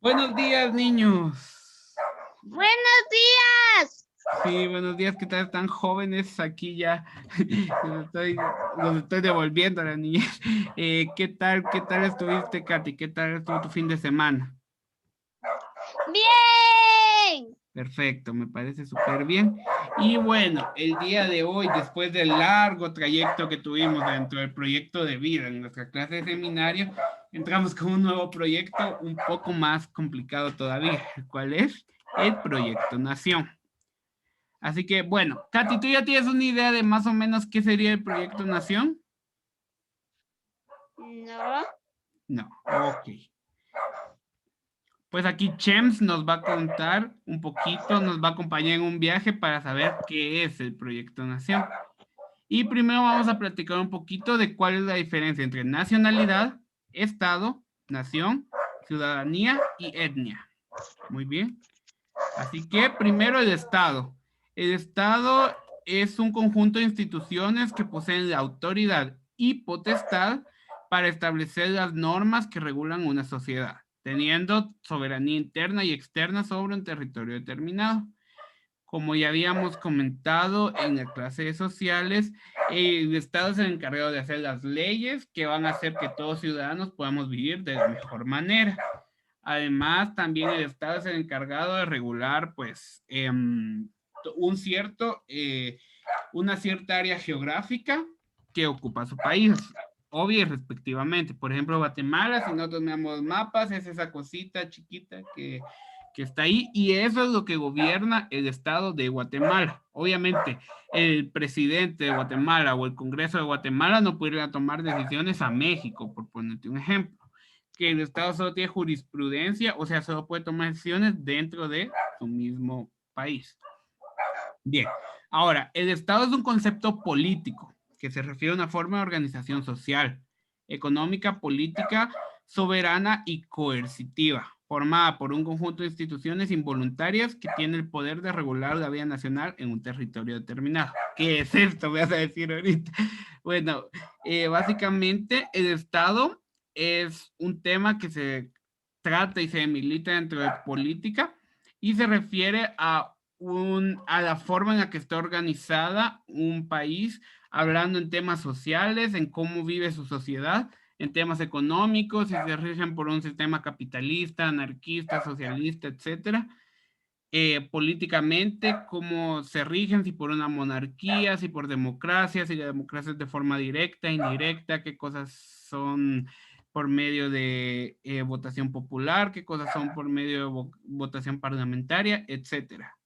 Buenos días, niños. Buenos días. Sí, buenos días, ¿qué tal? Tan jóvenes aquí ya. Los estoy devolviendo a la niñez. ¿Qué tal estuviste, Katy? ¿Qué tal estuvo tu fin de semana? Bien. Perfecto, me parece súper bien. Y bueno, el día de hoy, después del largo trayecto que tuvimos dentro del proyecto de vida en nuestra clase de seminario, entramos con un nuevo proyecto un poco más complicado todavía. ¿Cuál es? El proyecto Nación. Así que, bueno, Katy, ¿tú ya tienes una idea de más o menos qué sería el proyecto Nación? No. No, ok. Pues aquí Chems nos va a contar un poquito, nos va a acompañar en un viaje para saber qué es el proyecto Nación. Y primero vamos a platicar un poquito de cuál es la diferencia entre nacionalidad, Estado, nación, ciudadanía y etnia. Muy bien. Así que primero el Estado. El Estado es un conjunto de instituciones que poseen la autoridad y potestad para establecer las normas que regulan una sociedad, teniendo soberanía interna y externa sobre un territorio determinado. Como ya habíamos comentado en la clase de sociales, el Estado es el encargado de hacer las leyes que van a hacer que todos ciudadanos podamos vivir de la mejor manera. Además, también el Estado es el encargado de regular, pues, un cierto, una cierta área geográfica que ocupa su país, obvio y respectivamente. Por ejemplo, Guatemala, si nosotros miramos mapas, es esa cosita chiquita que está ahí, y eso es lo que gobierna el Estado de Guatemala. Obviamente, el presidente de Guatemala o el Congreso de Guatemala no podrían tomar decisiones a México, por ponerte un ejemplo, que el Estado solo tiene jurisprudencia, o sea, solo puede tomar decisiones dentro de su mismo país. Bien, ahora, el Estado es un concepto político que se refiere a una forma de organización social, económica, política, soberana y coercitiva, formada por un conjunto de instituciones involuntarias que tiene el poder de regular la vida nacional en un territorio determinado. ¿Qué es esto? Voy a decir ahorita. Bueno, básicamente el Estado es un tema que se trata y se milita dentro de política y se refiere a la forma en la que está organizada un país, hablando en temas sociales, en cómo vive su sociedad, en temas económicos, si se rigen por un sistema capitalista, anarquista, socialista, etcétera. Políticamente, cómo se rigen, si por una monarquía, si por democracia, si la democracia es de forma directa, indirecta, qué cosas son por medio de votación popular, qué cosas son por medio de votación parlamentaria, etcétera.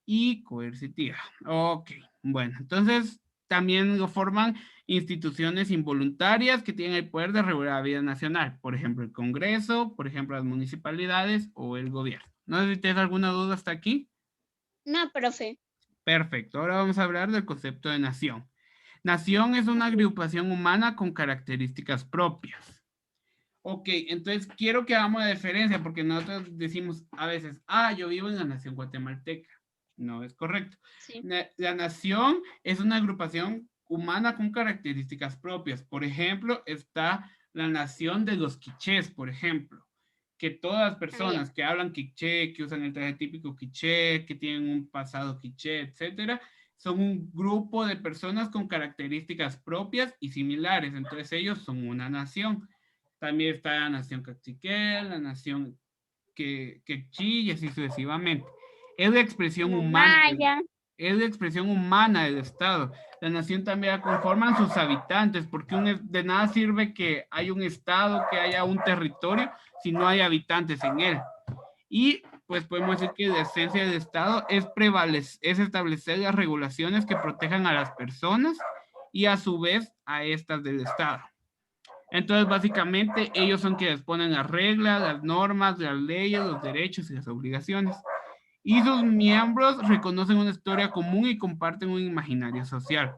Y coercitiva. Ok, bueno, entonces también lo forman instituciones involuntarias que tienen el poder de regular la vida nacional, por ejemplo, el Congreso, por ejemplo, las municipalidades o el gobierno. No sé si tienes alguna duda hasta aquí. No, profe. Perfecto, ahora vamos a hablar del concepto de nación. Nación es una agrupación humana con características propias. Ok, entonces quiero que hagamos la diferencia porque nosotros decimos a veces, yo vivo en la nación guatemalteca. No es correcto. Sí. La nación es una agrupación humana con características propias. Por ejemplo, está la nación de los quichés, por ejemplo, que todas las Ah, ya. personas que hablan quiché, que usan el traje típico quiché, que tienen un pasado quiché, etcétera, son un grupo de personas con características propias y similares. Entonces ellos son una nación. También está la nación cachiquel, la nación quechí y así sucesivamente. Es la expresión La humana, Maya. es la expresión humana del Estado. La nación también la conforman sus habitantes, porque de nada sirve que haya un Estado, que haya un territorio, si no hay habitantes en él. Y pues podemos decir que la esencia del Estado es establecer las regulaciones que protejan a las personas y a su vez a estas del Estado. Entonces, básicamente, ellos son quienes ponen las reglas, las normas, las leyes, los derechos y las obligaciones. Y sus miembros reconocen una historia común y comparten un imaginario social.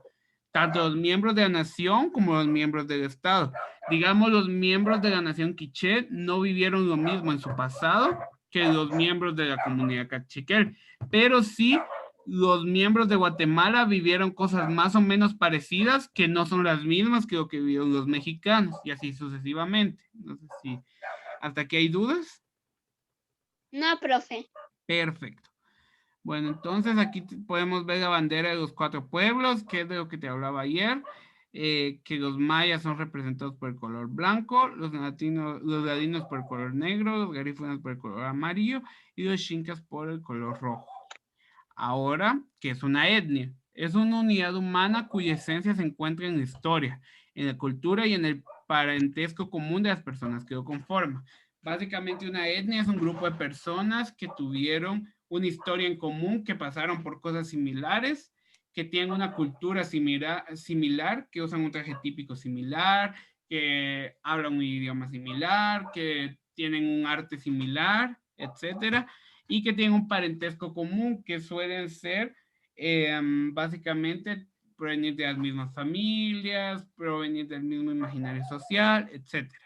Tanto los miembros de la nación como los miembros del Estado. Digamos, los miembros de la nación quiché no vivieron lo mismo en su pasado que los miembros de la comunidad cachiquel, pero sí los miembros de Guatemala vivieron cosas más o menos parecidas que no son las mismas que lo que vivieron los mexicanos y así sucesivamente. No sé si hasta aquí hay dudas. No, profe. Perfecto. Bueno, entonces aquí podemos ver la bandera de los 4 pueblos, que es de lo que te hablaba ayer, que los mayas son representados por el color blanco, los ladinos por el color negro, los garífunas por el color amarillo y los xincas por el color rojo. Ahora, ¿qué es una etnia? Es una unidad humana cuya esencia se encuentra en la historia, en la cultura y en el parentesco común de las personas que lo conforman. Básicamente una etnia es un grupo de personas que tuvieron una historia en común, que pasaron por cosas similares, que tienen una cultura similar, que usan un traje típico similar, que hablan un idioma similar, que tienen un arte similar, etcétera, y que tienen un parentesco común, que suelen ser básicamente provenir de las mismas familias, provenir del mismo imaginario social, etcétera.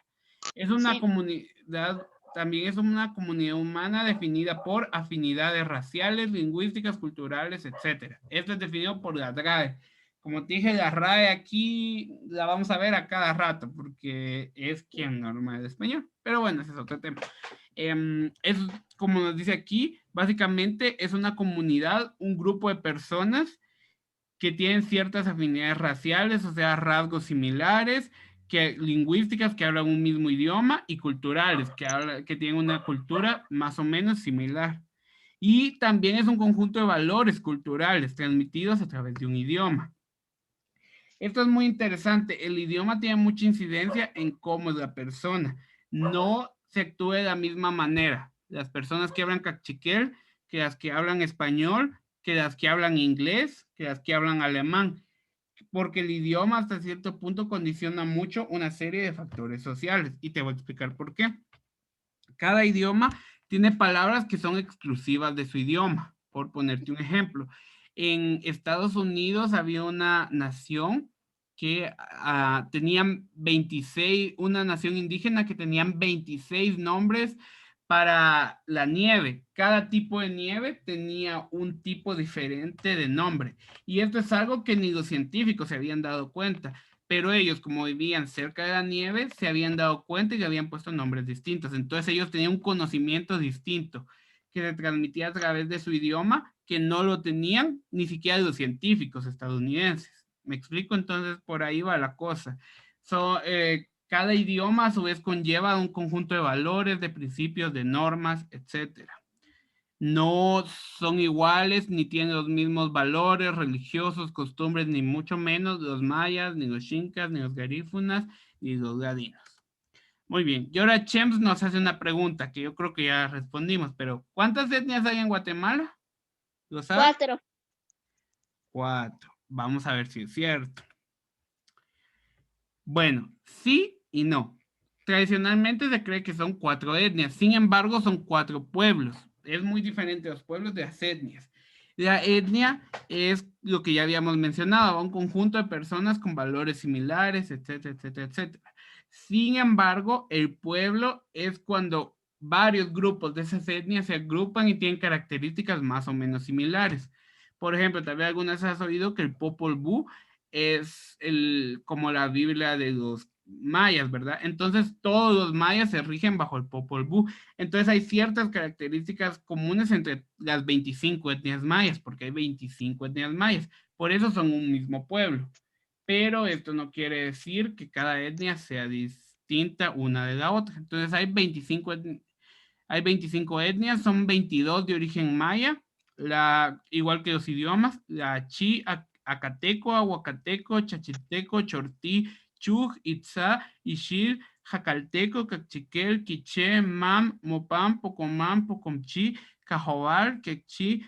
Es una comunidad, también es una comunidad humana definida por afinidades raciales, lingüísticas, culturales, etcétera. Esto es definido por la RAE. Como te dije, la RAE aquí la vamos a ver a cada rato porque es quien norma el español. Pero bueno, ese es otro tema. Es como nos dice aquí, básicamente es una comunidad, un grupo de personas que tienen ciertas afinidades raciales, o sea, rasgos similares, que lingüísticas, que hablan un mismo idioma, y culturales, que tienen una cultura más o menos similar. Y también es un conjunto de valores culturales transmitidos a través de un idioma. Esto es muy interesante. El idioma tiene mucha incidencia en cómo es la persona. No se actúa de la misma manera. Las personas que hablan cachiquel, que las que hablan español, que las que hablan inglés, que las que hablan alemán, porque el idioma hasta cierto punto condiciona mucho una serie de factores sociales. Y te voy a explicar por qué. Cada idioma tiene palabras que son exclusivas de su idioma. Por ponerte un ejemplo, en Estados Unidos había una nación que tenían 26, una nación indígena que tenían 26 nombres para la nieve. Cada tipo de nieve tenía un tipo diferente de nombre. Y esto es algo que ni los científicos se habían dado cuenta, pero ellos, como vivían cerca de la nieve, se habían dado cuenta y le habían puesto nombres distintos. Entonces ellos tenían un conocimiento distinto que se transmitía a través de su idioma, que no lo tenían ni siquiera los científicos estadounidenses. ¿Me explico? Entonces por ahí va la cosa. Cada idioma a su vez conlleva un conjunto de valores, de principios, de normas, etcétera. No son iguales ni tienen los mismos valores religiosos, costumbres, ni mucho menos los mayas, ni los xincas, ni los garífunas, ni los ladinos. Muy bien, y ahora Chems nos hace una pregunta que yo creo que ya respondimos, pero ¿cuántas etnias hay en Guatemala? ¿Lo sabes? 4. 4. Vamos a ver si es cierto. Bueno, sí y no. Tradicionalmente se cree que son 4 etnias, sin embargo son 4 pueblos. Es muy diferente los pueblos de las etnias. La etnia es lo que ya habíamos mencionado, un conjunto de personas con valores similares, etcétera, etcétera, etcétera. Sin embargo, el pueblo es cuando varios grupos de esas etnias se agrupan y tienen características más o menos similares. Por ejemplo, tal vez algunas has oído que el Popol Vuh es como la Biblia de los mayas, ¿verdad? Entonces todos los mayas se rigen bajo el Popol Vuh. Entonces hay ciertas características comunes entre las 25 etnias mayas, porque hay 25 etnias mayas. Por eso son un mismo pueblo. Pero esto no quiere decir que cada etnia sea distinta una de la otra. Entonces hay 25 etnias, son 22 de origen maya, igual que los idiomas, la chi, acateco, aguacateco, chachilteco, chortí, chuj, itzá, ixil, jacalteco, cachiquel, quiché, mam, mopam, pocomam, pocomchi, cajobal, quechí,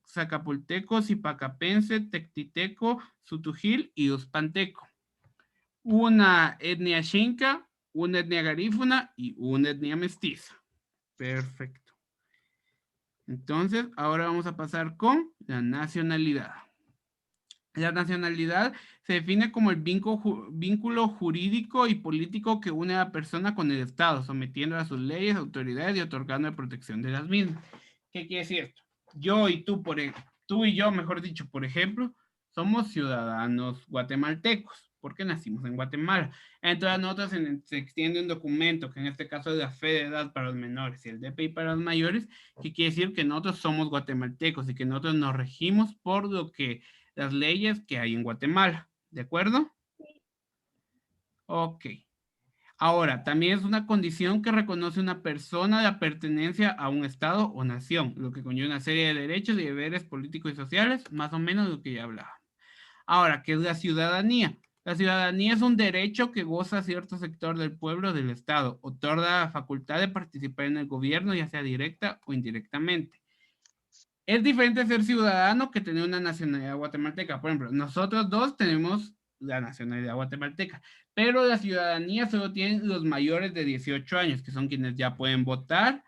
zacapulteco, zipacapense, tectiteco, sutujil y uspanteco. Una etnia xinca, una etnia garífuna y una etnia mestiza. Perfecto. Entonces, ahora vamos a pasar con la nacionalidad. La nacionalidad se define como el vínculo jurídico y político que une a la persona con el Estado, sometiendo a sus leyes, autoridades y otorgando la protección de las mismas. ¿Qué quiere decir esto? Yo y tú y yo, mejor dicho, por ejemplo, somos ciudadanos guatemaltecos. porque nacimos en Guatemala. Entonces a nosotros se extiende un documento, que en este caso es la fe de edad para los menores y el DPI para los mayores, que quiere decir que nosotros somos guatemaltecos y que nosotros nos regimos por lo que las leyes que hay en Guatemala. ¿De acuerdo? Ok. Ahora, también es una condición que reconoce una persona la pertenencia a un estado o nación, lo que conlleva una serie de derechos y deberes políticos y sociales, más o menos de lo que ya hablaba. Ahora, ¿qué es la ciudadanía? La ciudadanía es un derecho que goza cierto sector del pueblo o del Estado. Otorga la facultad de participar en el gobierno, ya sea directa o indirectamente. Es diferente ser ciudadano que tener una nacionalidad guatemalteca. Por ejemplo, nosotros dos tenemos la nacionalidad guatemalteca, pero la ciudadanía solo tienen los mayores de 18 años, que son quienes ya pueden votar,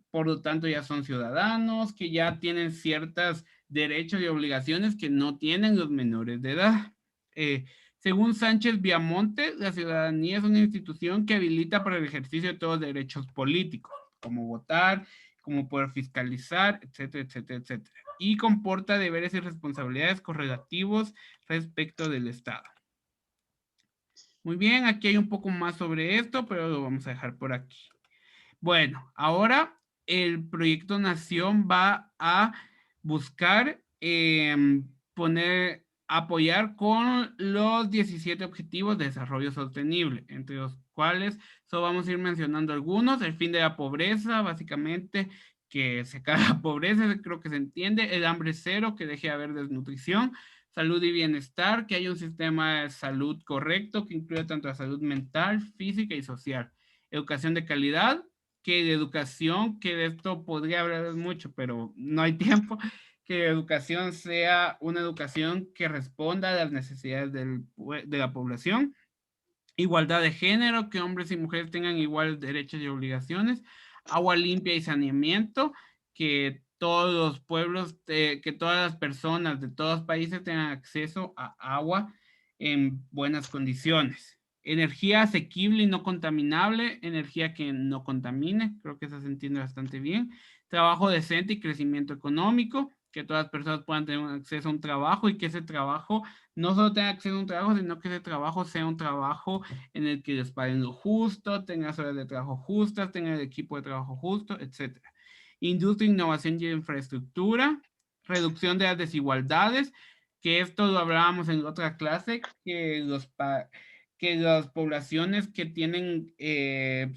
por lo tanto ya son ciudadanos, que ya tienen ciertos derechos y obligaciones que no tienen los menores de edad. Según Sánchez Viamonte, la ciudadanía es una institución que habilita para el ejercicio de todos los derechos políticos, como votar, como poder fiscalizar, etcétera, etcétera, etcétera. Y comporta deberes y responsabilidades correlativos respecto del Estado. Muy bien, aquí hay un poco más sobre esto, pero lo vamos a dejar por aquí. Bueno, ahora el proyecto Nación va a buscar apoyar con los 17 objetivos de desarrollo sostenible, entre los cuales solo vamos a ir mencionando algunos: el fin de la pobreza, básicamente, que se acabe la pobreza, creo que se entiende; el hambre cero, que deje de haber desnutrición; salud y bienestar, que haya un sistema de salud correcto, que incluya tanto la salud mental, física y social; educación de calidad, que de educación, que de esto podría hablar mucho, pero no hay tiempo, que la educación sea una educación que responda a las necesidades de la población; igualdad de género, que hombres y mujeres tengan iguales derechos y obligaciones; agua limpia y saneamiento, que todos los pueblos, que todas las personas de todos los países tengan acceso a agua en buenas condiciones; energía asequible y no contaminable, energía que no contamine, creo que eso se entiende bastante bien; trabajo decente y crecimiento económico, que todas las personas puedan tener acceso a un trabajo y que ese trabajo no solo tenga acceso a un trabajo, sino que ese trabajo sea un trabajo en el que les paguen lo justo, tengan horas de trabajo justas, tengan el equipo de trabajo justo, etc. Industria, innovación y infraestructura, reducción de las desigualdades, que esto lo hablábamos en otra clase, que las poblaciones que tienen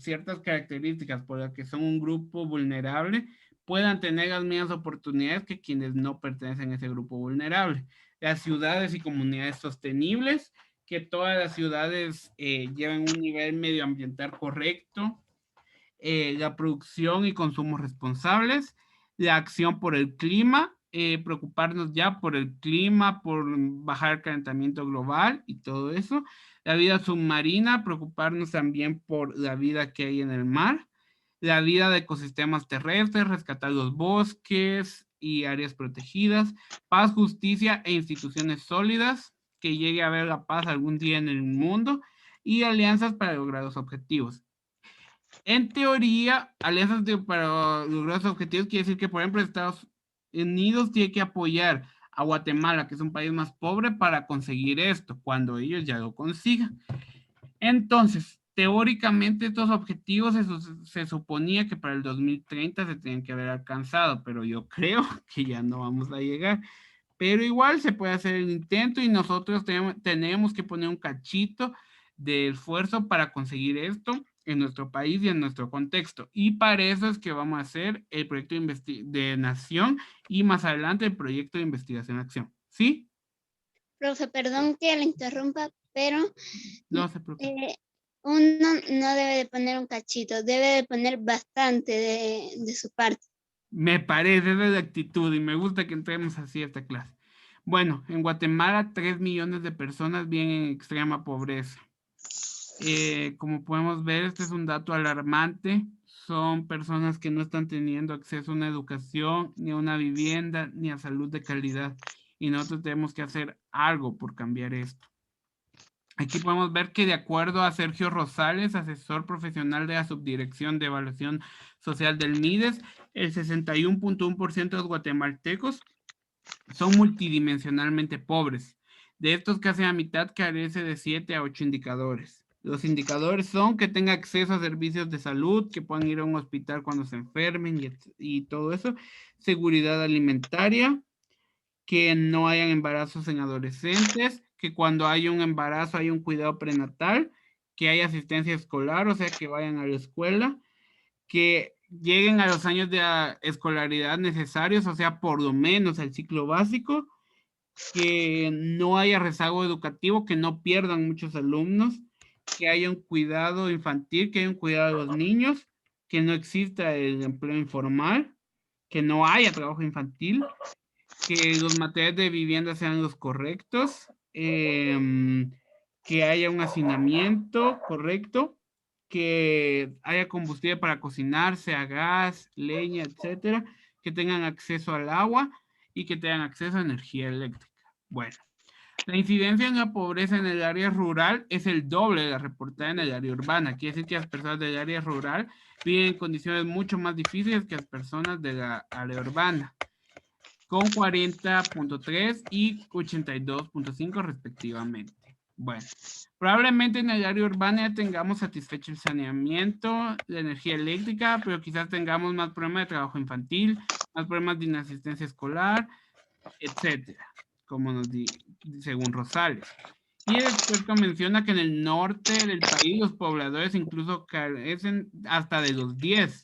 ciertas características por las que son un grupo vulnerable puedan tener las mismas oportunidades que quienes no pertenecen a ese grupo vulnerable; las ciudades y comunidades sostenibles, que todas las ciudades lleven un nivel medioambiental correcto; la producción y consumo responsables; la acción por el clima, preocuparnos ya por el clima, por bajar el calentamiento global y todo eso; la vida submarina, preocuparnos también por la vida que hay en el mar; la vida de ecosistemas terrestres, rescatar los bosques y áreas protegidas; paz, justicia e instituciones sólidas, que llegue a haber la paz algún día en el mundo; y alianzas para lograr los objetivos. En teoría, alianzas para lograr los objetivos quiere decir que, por ejemplo, Estados Unidos tiene que apoyar a Guatemala, que es un país más pobre, para conseguir esto, cuando ellos ya lo consigan. Entonces, teóricamente estos objetivos se suponía que para el 2030 se tenían que haber alcanzado, pero yo creo que ya no vamos a llegar. Pero igual se puede hacer el intento y nosotros tenemos que poner un cachito de esfuerzo para conseguir esto en nuestro país y en nuestro contexto. Y para eso es que vamos a hacer el proyecto de Nación y más adelante el proyecto de investigación-acción. ¿Sí? Profe, perdón que le interrumpa, pero No se preocupe. uno no debe de poner un cachito, debe de poner bastante de su parte. Me parece, esa es la actitud y me gusta que entremos así a esta clase. Bueno, en Guatemala 3 millones de personas viven en extrema pobreza. Como podemos ver, este es un dato alarmante. Son personas que no están teniendo acceso a una educación, ni a una vivienda, ni a salud de calidad. Y nosotros tenemos que hacer algo por cambiar esto. Aquí podemos ver que, de acuerdo a Sergio Rosales, asesor profesional de la Subdirección de Evaluación Social del MIDES, el 61.1% de los guatemaltecos son multidimensionalmente pobres. De estos, casi la mitad carece de 7 a 8 indicadores. Los indicadores son que tenga acceso a servicios de salud, que puedan ir a un hospital cuando se enfermen y todo eso. Seguridad alimentaria, que no hayan embarazos en adolescentes, que cuando hay un embarazo hay un cuidado prenatal, que haya asistencia escolar, o sea, que vayan a la escuela, que lleguen a los años de escolaridad necesarios, o sea, por lo menos el ciclo básico, que no haya rezago educativo, que no pierdan muchos alumnos, que haya un cuidado infantil, que haya un cuidado de los niños, que no exista el empleo informal, que no haya trabajo infantil, que los materiales de vivienda sean los correctos, que haya un hacinamiento correcto, que haya combustible para cocinarse, a gas, leña, etcétera, que tengan acceso al agua y que tengan acceso a energía eléctrica. Bueno, la incidencia en la pobreza en el área rural es el doble de la reportada en el área urbana. Quiere decir que las personas del área rural viven en condiciones mucho más difíciles que las personas de la área urbana, con 40.3 y 82.5 respectivamente. Bueno, probablemente en el área urbana ya tengamos satisfecho el saneamiento, la energía eléctrica, pero quizás tengamos más problemas de trabajo infantil, más problemas de inasistencia escolar, etcétera, como nos según Rosales. Y el experto menciona que en el norte del país los pobladores incluso carecen hasta de los 10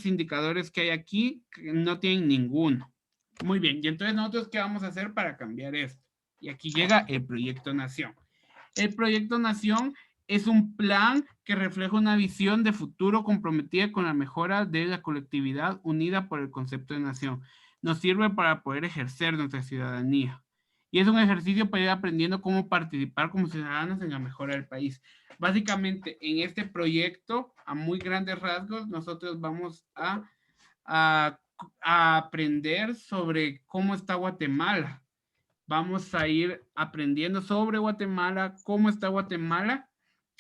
indicadores que hay aquí, no tienen ninguno. Muy bien, y entonces nosotros, ¿qué vamos a hacer para cambiar esto? Y aquí llega el Proyecto Nación. El Proyecto Nación es un plan que refleja una visión de futuro comprometida con la mejora de la colectividad unida por el concepto de nación. Nos sirve para poder ejercer nuestra ciudadanía. Y es un ejercicio para ir aprendiendo cómo participar como ciudadanos en la mejora del país. Básicamente, en este proyecto, a muy grandes rasgos, nosotros vamos a aprender sobre cómo está Guatemala. Vamos a ir aprendiendo sobre Guatemala, cómo está Guatemala,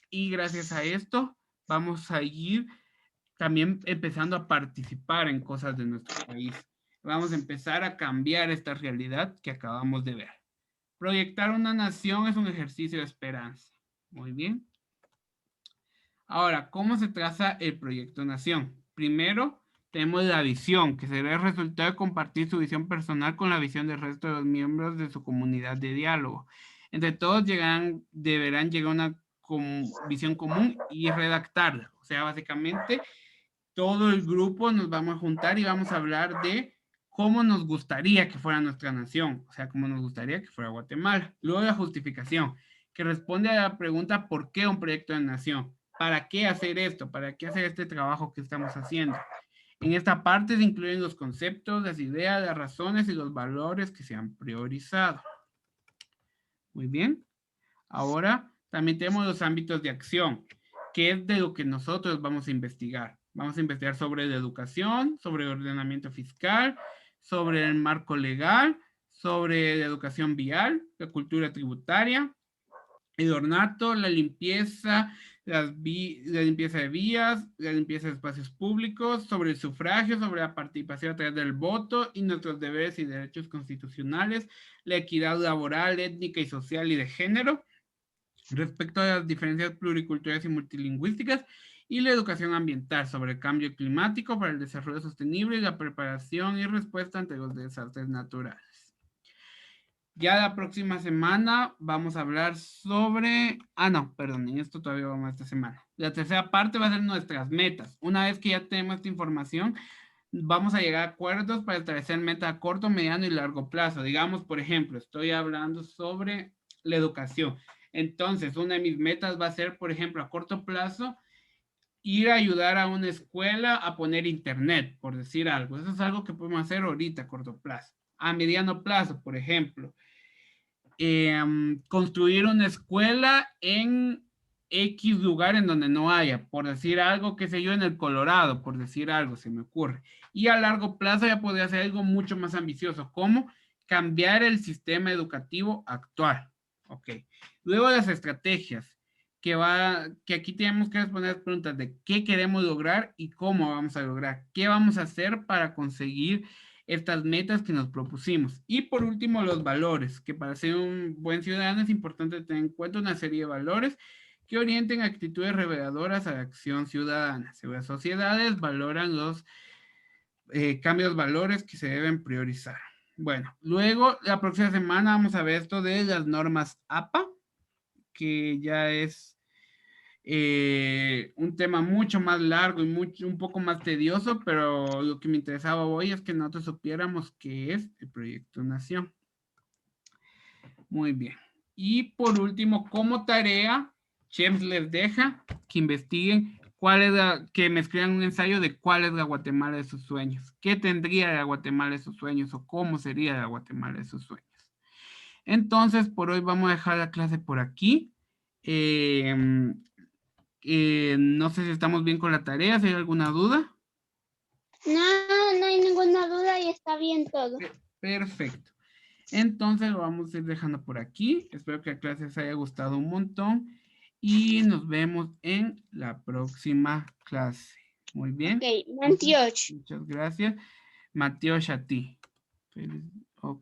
y gracias a esto vamos a ir también empezando a participar en cosas de nuestro país. Vamos a empezar a cambiar esta realidad que acabamos de ver. Proyectar una nación es un ejercicio de esperanza. Muy bien. Ahora, ¿cómo se traza el proyecto nación? Primero, tenemos la visión, que será el resultado de compartir su visión personal con la visión del resto de los miembros de su comunidad de diálogo. Entre todos deberán llegar a una visión común y redactarla. O sea, básicamente, todo el grupo nos vamos a juntar y vamos a hablar de cómo nos gustaría que fuera nuestra nación, o sea, cómo nos gustaría que fuera Guatemala. Luego la justificación, que responde a la pregunta ¿por qué un proyecto de nación? ¿Para qué hacer esto? ¿Para qué hacer este trabajo que estamos haciendo? En esta parte se incluyen los conceptos, las ideas, las razones y los valores que se han priorizado. Muy bien. Ahora también tenemos los ámbitos de acción, que es de lo que nosotros vamos a investigar. Vamos a investigar sobre la educación, sobre el ordenamiento fiscal, sobre el marco legal, sobre la educación vial, la cultura tributaria, el ornato, la limpieza, la limpieza de vías, la limpieza de espacios públicos, sobre el sufragio, sobre la participación a través del voto y nuestros deberes y derechos constitucionales, la equidad laboral, étnica y social y de género, respecto a las diferencias pluriculturales y multilingüísticas, y la educación ambiental sobre el cambio climático para el desarrollo sostenible y la preparación y respuesta ante los desastres naturales. Ya la próxima semana vamos a hablar sobre... no, perdón, en esto todavía vamos esta semana. La tercera parte va a ser nuestras metas. Una vez que ya tenemos esta información, vamos a llegar a acuerdos para establecer metas a corto, mediano y largo plazo. Digamos, por ejemplo, estoy hablando sobre la educación. Entonces, una de mis metas va a ser, por ejemplo, a corto plazo, ir a ayudar a una escuela a poner internet, por decir algo. Eso es algo que podemos hacer ahorita a corto plazo. A mediano plazo, por ejemplo, construir una escuela en X lugar en donde no haya, por decir algo, qué sé yo, en el Colorado, por decir algo, se me ocurre. Y a largo plazo ya podría ser algo mucho más ambicioso, como cambiar el sistema educativo actual. Ok. Luego las estrategias, que aquí tenemos que responder las preguntas de qué queremos lograr y cómo vamos a lograr, qué vamos a hacer para conseguir estas metas que nos propusimos. Y por último, los valores, que para ser un buen ciudadano es importante tener en cuenta una serie de valores que orienten actitudes reveladoras a la acción ciudadana. Según las sociedades valoran los cambios valores que se deben priorizar. Bueno, luego la próxima semana vamos a ver esto de las normas APA, que ya es un tema mucho más largo y un poco más tedioso, pero lo que me interesaba hoy es que nosotros supiéramos qué es el Proyecto Nación. Muy bien. Y por último, como tarea, Chems les deja que investiguen que me escriban un ensayo de cuál es la Guatemala de sus sueños, qué tendría la Guatemala de sus sueños o cómo sería la Guatemala de sus sueños. Entonces, por hoy vamos a dejar la clase por aquí. No sé si estamos bien con la tarea, si hay alguna duda. No, no hay ninguna duda y está bien todo. Perfecto. Entonces lo vamos a ir dejando por aquí. Espero que la clase les haya gustado un montón y nos vemos en la próxima clase. Muy bien. Ok, 28. Muchas gracias. Mateo, a ti. Feliz.